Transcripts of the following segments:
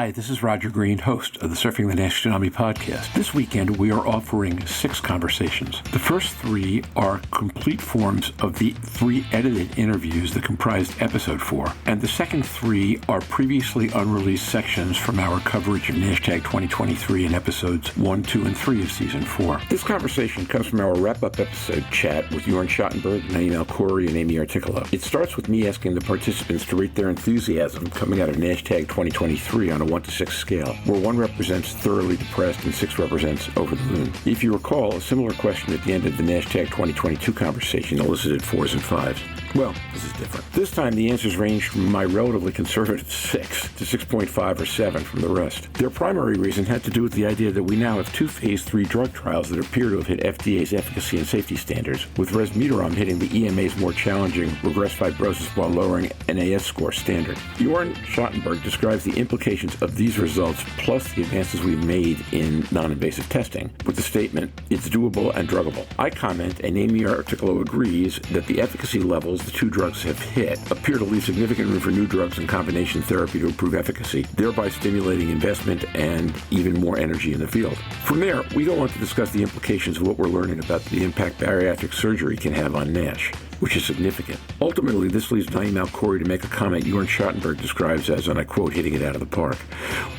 Hi, this is Roger Green, host of the Surfing the NASH Tsunami podcast. This weekend, we are offering 6 conversations. The first 3 are complete forms of the 3 edited interviews that comprised episode 4, and the second 3 are previously unreleased sections from our coverage of NASH-TAG 2023 in episodes 1, 2, and 3 of season 4. This conversation comes from our wrap-up episode chat with Jörn, Schattenberg, Naim, Alkhouri, and Amy Articolo. It starts with me asking the participants to rate their enthusiasm coming out of NASH-TAG 2023 on a 1 to 6 scale, where 1 represents thoroughly depressed and 6 represents over the moon. If you recall, a similar question at the end of the NASH-TAG 2022 conversation elicited 4s and 5s. Well, this is different. This time, the answers range from my relatively conservative 6 to 6.5 or 7 from the rest. Their primary reason had to do with the idea that we now have 2 phase 3 drug trials that appear to have hit FDA's efficacy and safety standards, with resmetirom hitting the EMA's more challenging regress fibrosis while lowering NAS score standard. Jörn Schattenberg describes the implications of these results plus the advances we've made in non-invasive testing with the statement, it's doable and druggable. I comment, and Amy Articolo agrees, that the efficacy levels the 2 drugs have hit appear to leave significant room for new drugs and combination therapy to improve efficacy, thereby stimulating investment and even more energy in the field. From there, we go on to discuss the implications of what we're learning about the impact bariatric surgery can have on NASH, which is significant. Ultimately, this leaves Naim Alkhouri to make a comment Jörn Schattenberg describes as, and I quote, hitting it out of the park.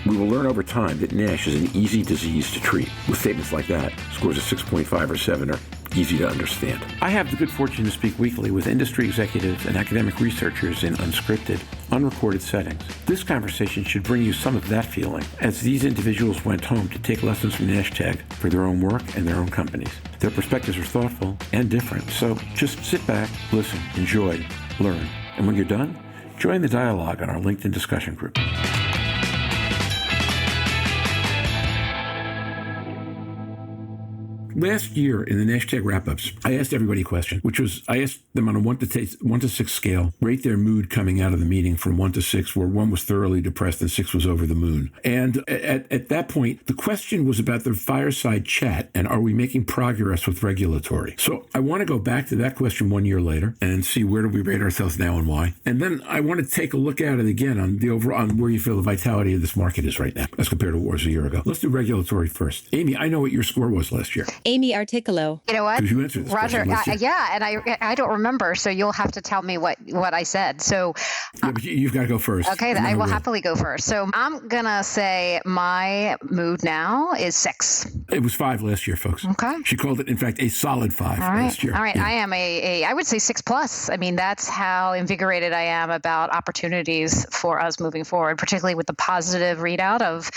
We will learn over time that NASH is an easy disease to treat. With statements like that, scores of 6.5 or 7 are easy to understand. I have the good fortune to speak weekly with industry executives and academic researchers in unscripted, unrecorded settings. This conversation should bring you some of that feeling as these individuals went home to take lessons from NASH-TAG for their own work and their own companies. Their perspectives are thoughtful and different, so just sit back, listen, enjoy, learn, and when you're done, join the dialogue on our LinkedIn discussion group. Last year in the NASH-TAG wrap-ups, I asked everybody a question, which was, I asked them on a 1 to 6 scale, rate their mood coming out of the meeting from 1 to 6, where 1 was thoroughly depressed and 6 was over the moon. And at that point, the question was about the fireside chat and are we making progress with regulatory? So I want to go back to that question 1 year later and see where do we rate ourselves now and why. And then I want to take a look at it again on the overall, on where you feel the vitality of this market is right now as compared to what was a year ago. Let's do regulatory first. Amy, I know what your score was last year. Amy Articolo. You know what? You answered this Roger, question, yeah, and I don't remember, so you'll have to tell me what I said. So yeah, but you've got to go first. Okay, I will happily go first. So I'm going to say my mood now is 6. It was 5 last year, folks. Okay. She called it, in fact, a solid 5 last year. All right. Yeah. I am I would say 6 plus. I mean, that's how invigorated I am about opportunities for us moving forward, particularly with the positive readout of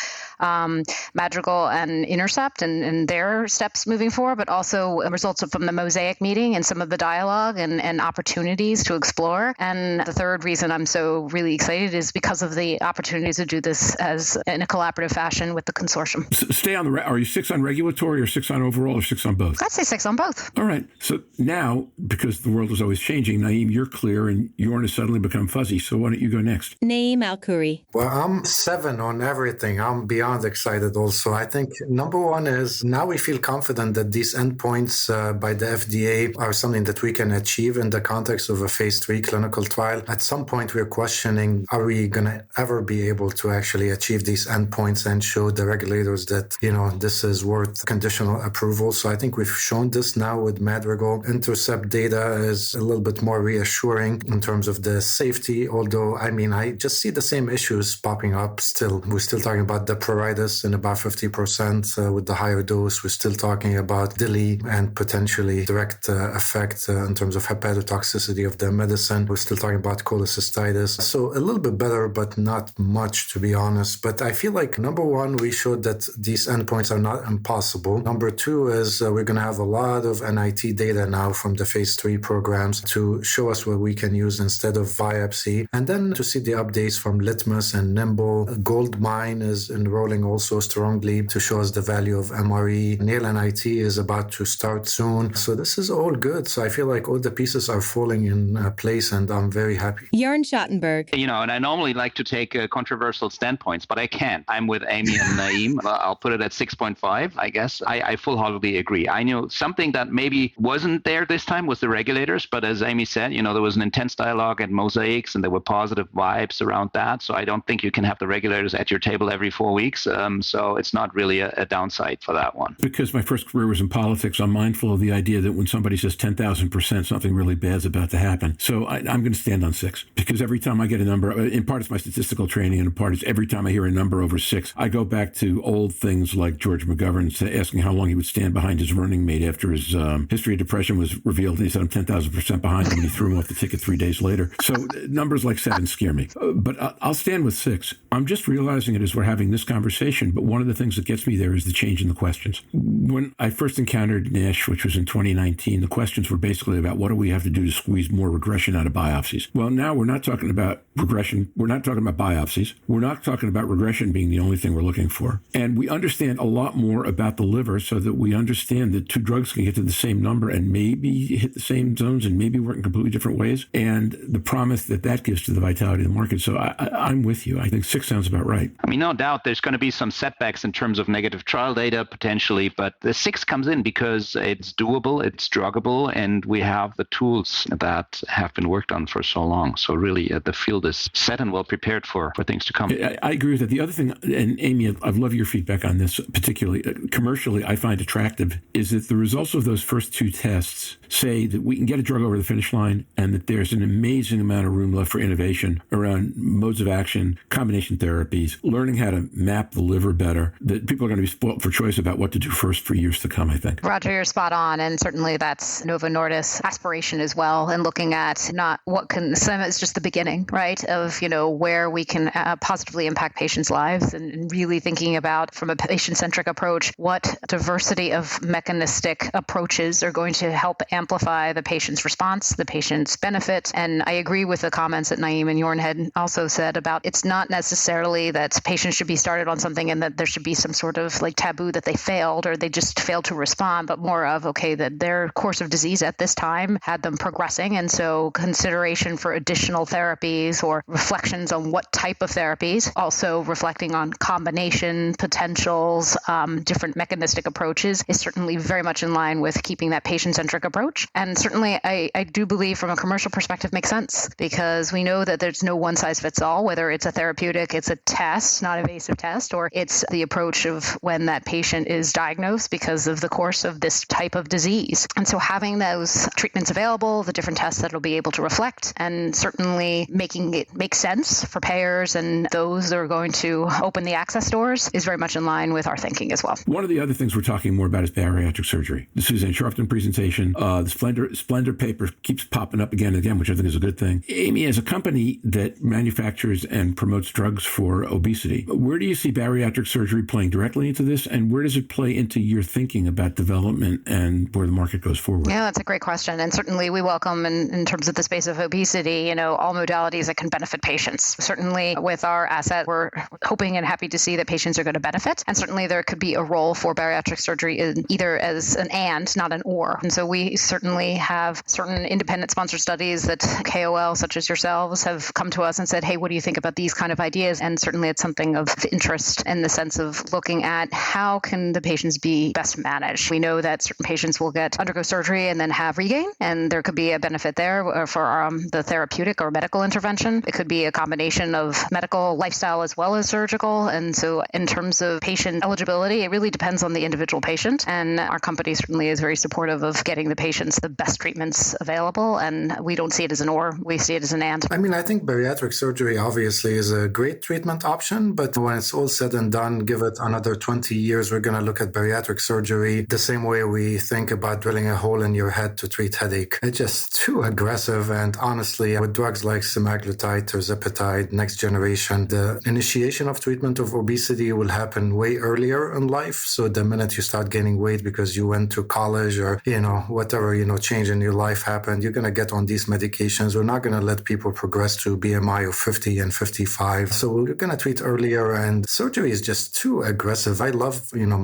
Madrigal and Intercept and their steps moving forward, but also results from the Mosaic meeting and some of the dialogue and opportunities to explore. And the third reason I'm so really excited is because of the opportunities to do this as in a collaborative fashion with the consortium. Stay on the, are you 6 on regulatory or 6 on overall or 6 on both? I'd say 6 on both. All right. So now, because the world is always changing, Naim, you're clear and Jörn has suddenly become fuzzy. So why don't you go next? Naim Alkhouri. Well, I'm 7 on everything. I'm beyond excited also. I think number 1 is now we feel confident that these endpoints by the FDA are something that we can achieve in the context of a phase 3 clinical trial. At some point, we're questioning, are we going to ever be able to actually achieve these endpoints and show the regulators that, this is worth conditional approval? So I think we've shown this now with Madrigal. Intercept data is a little bit more reassuring in terms of the safety, although, I just see the same issues popping up still. We're still talking about the pruritus in about 50% with the higher dose. We're still talking about DILI and potentially direct effect in terms of hepatotoxicity of the medicine. We're still talking about cholecystitis. So a little bit better, but not much, to be honest. But I feel like, number 1, we showed that these endpoints are not impossible. Number 2 is we're going to have a lot of NIT data now from the phase 3 programs to show us what we can use instead of biopsy. And then to see the updates from Litmus and Nimble. Goldmine is enrolling rolling also strongly to show us the value of MRE. Nail NIT is about to start soon. So this is all good. So I feel like all the pieces are falling in place, and I'm very happy. Jörn Schattenberg. And I normally like to take controversial standpoints, but I can't. I'm with Amy and Naim. I'll put it at 6.5, I guess. I full-heartedly agree. I know something that maybe wasn't there this time was the regulators, but as Amy said, there was an intense dialogue at Mosaics, and there were positive vibes around that. So I don't think you can have the regulators at your table every 4 weeks. So it's not really a downside for that one. Because my first career was in politics, I'm mindful of the idea that when somebody says 10,000%, something really bad's about to happen. So I'm going to stand on 6, because every time I get a number, in part it's my statistical training, and in part it's every time I hear a number over 6, I go back to old things like George McGovern asking how long he would stand behind his running mate after his history of depression was revealed, and he said, I'm 10,000% behind him, and he threw him off the ticket 3 days later. So numbers like 7 scare me. But I'll stand with 6. I'm just realizing it as we're having this conversation, but one of the things that gets me there is the change in the questions. When I first encountered NASH, which was in 2019, the questions were basically about what do we have to do to squeeze more regression out of biopsies. Well, now we're not talking about regression. We're not talking about biopsies. We're not talking about regression being the only thing we're looking for. And we understand a lot more about the liver, so that we understand that 2 drugs can get to the same number and maybe hit the same zones and maybe work in completely different ways. And the promise that gives to the vitality of the market. So I'm with you. I think 6 sounds about right. I mean, no doubt there's going to be some setbacks in terms of negative trial data potentially, but the 6 comes in because it's doable, it's druggable, and we have the tools that have been worked on for so long. So really the field is set and well prepared for things to come. I agree with that. The other thing, and Amy, I'd love your feedback on this particularly, commercially I find attractive, is that the results of those first 2 tests say that we can get a drug over the finish line, and that there's an amazing amount of room left for innovation around modes of action, combination therapies, learning how to map the liver better, that people are going to be spoiled for choice about what to do first for years to come, I think. Roger, you're spot on. And certainly that's Novo Nordisk's aspiration as well. And looking at not what can, it's just the beginning, right, of, where we can positively impact patients' lives, and really thinking about, from a patient-centric approach, what diversity of mechanistic approaches are going to help amplify the patient's response, the patient's benefit. And I agree with the comments that Naim and Jörn had also said about it's not necessarily that patients should be started on something and that there should be some sort of taboo that they failed or they just failed to respond, but more of, that their course of disease at this time had them progressing. And so consideration for additional therapies or reflections on what type of therapies, also reflecting on combination potentials, different mechanistic approaches, is certainly very much in line with keeping that patient-centric approach. And certainly I do believe from a commercial perspective makes sense, because we know that there's no one size fits all, whether it's a therapeutic, it's a test, not invasive test, or it's the approach of when that patient is diagnosed because of the course of this type of disease. And so having those treatments available, the different tests that will be able to reflect, and certainly making it make sense for payers and those that are going to open the access doors is very much in line with our thinking as well. One of the other things we're talking more about is bariatric surgery. The Suzanne Sharpton presentation, the Splendor paper keeps popping up again and again, which I think is a good thing. Amy, as a company that manufactures and promotes drugs for obesity, where do you see bariatric surgery playing directly into this, and where does it play into your thinking about development and where the market goes forward? Yeah, that's a great question. And certainly we welcome, in terms of the space of obesity, all modalities that can benefit patients. Certainly with our asset, we're hoping and happy to see that patients are going to benefit. And certainly there could be a role for bariatric surgery either as an and, not an or. And so we certainly have certain independent sponsored studies that KOL, such as yourselves, have come to us and said, hey, what do you think about these kind of ideas? And certainly it's something of interest in the sense of looking at how can the patients be best managed. We know that certain patients will undergo surgery and then have regain, and there could be a benefit there for the therapeutic or medical intervention. It could be a combination of medical, lifestyle, as well as surgical. And so in terms of patient eligibility, it really depends on the individual patient. And our company certainly is very supportive of getting the patients the best treatments available. And we don't see it as an or, we see it as an and. I think bariatric surgery obviously is a great treatment option, but when it's all said and done, give it another 20 years, we're going to look at bariatric surgery the same way we think about drilling a hole in your head to treat headache. It's just too aggressive. And honestly, with drugs like semaglutide, tirzepatide, next generation, the initiation of treatment of obesity will happen way earlier in life. So the minute you start gaining weight because you went to college or, whatever, change in your life happened, you're going to get on these medications. We're not going to let people progress to BMI of 50 and 55. So we're going to treat earlier. And surgery is just too aggressive. I love,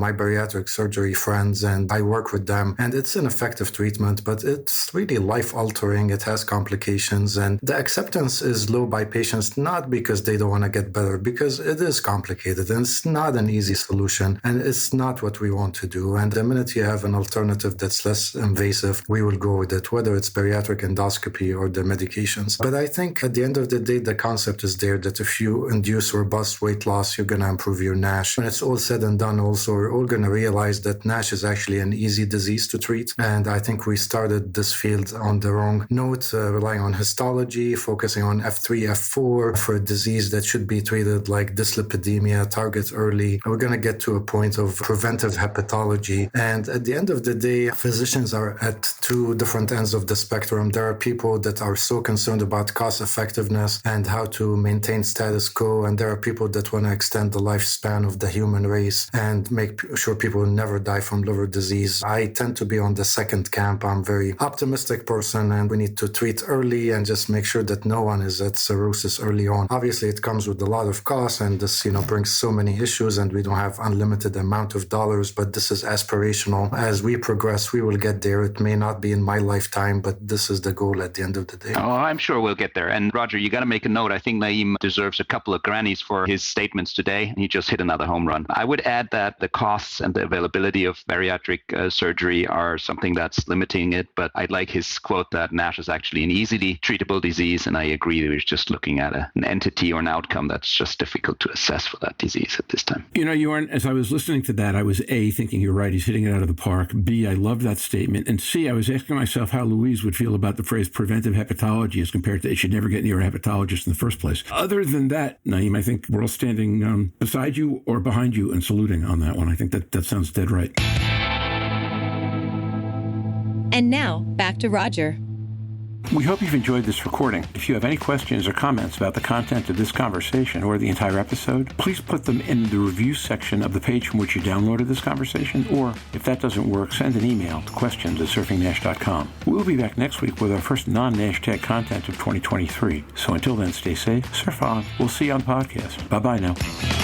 my bariatric surgery friends, and I work with them, and it's an effective treatment, but it's really life-altering. It has complications, and the acceptance is low by patients, not because they don't want to get better, because it is complicated, and it's not an easy solution, and it's not what we want to do. And the minute you have an alternative that's less invasive, we will go with it, whether it's bariatric endoscopy or the medications. But I think at the end of the day, the concept is there that if you induce robust weight loss, you're going to improve your NASH. When it's all said and done, also, we're all going to realize that NASH is actually an easy disease to treat. And I think we started this field on the wrong note, relying on histology, focusing on F3, F4 for a disease that should be treated like dyslipidemia, target early. We're going to get to a point of preventive hepatology. And at the end of the day, physicians are at two different ends of the spectrum. There are people that are so concerned about cost effectiveness and how to maintain status quo. And there are people that want to extend the lifespan of the human race and make sure people never die from liver disease. I tend to be on the second camp. I'm a very optimistic person, and we need to treat early and just make sure that no one is at cirrhosis early on. Obviously, it comes with a lot of costs, and this, brings so many issues, and we don't have unlimited amount of dollars, but this is aspirational. As we progress, we will get there. It may not be in my lifetime, but this is the goal at the end of the day. Oh, I'm sure we'll get there. And Roger, you got to make a note. I think Naim deserves a couple of grannies for his statements today. He just hit another home run. I would add that the costs and the availability of bariatric surgery are something that's limiting it. But I'd like his quote that NASH is actually an easily treatable disease. And I agree, we're just looking at an entity or an outcome that's just difficult to assess for that disease at this time. Jörn, as I was listening to that, I was A, thinking you're right, he's hitting it out of the park. B, I love that statement. And C, I was asking myself how Louise would feel about the phrase preventive hepatology as compared to it should never get near a hepatologist in the first place. Other than that, Naim, I think we're all standing beside you or behind you and saluting on that one. I think that sounds dead right. And now, back to Roger. We hope you've enjoyed this recording. If you have any questions or comments about the content of this conversation or the entire episode, please put them in the review section of the page from which you downloaded this conversation, or if that doesn't work, send an email to questions@surfingnash.com. We'll be back next week with our first non-NASH-TAG content of 2023. So until then, stay safe, surf on. We'll see you on the podcast. Bye-bye now.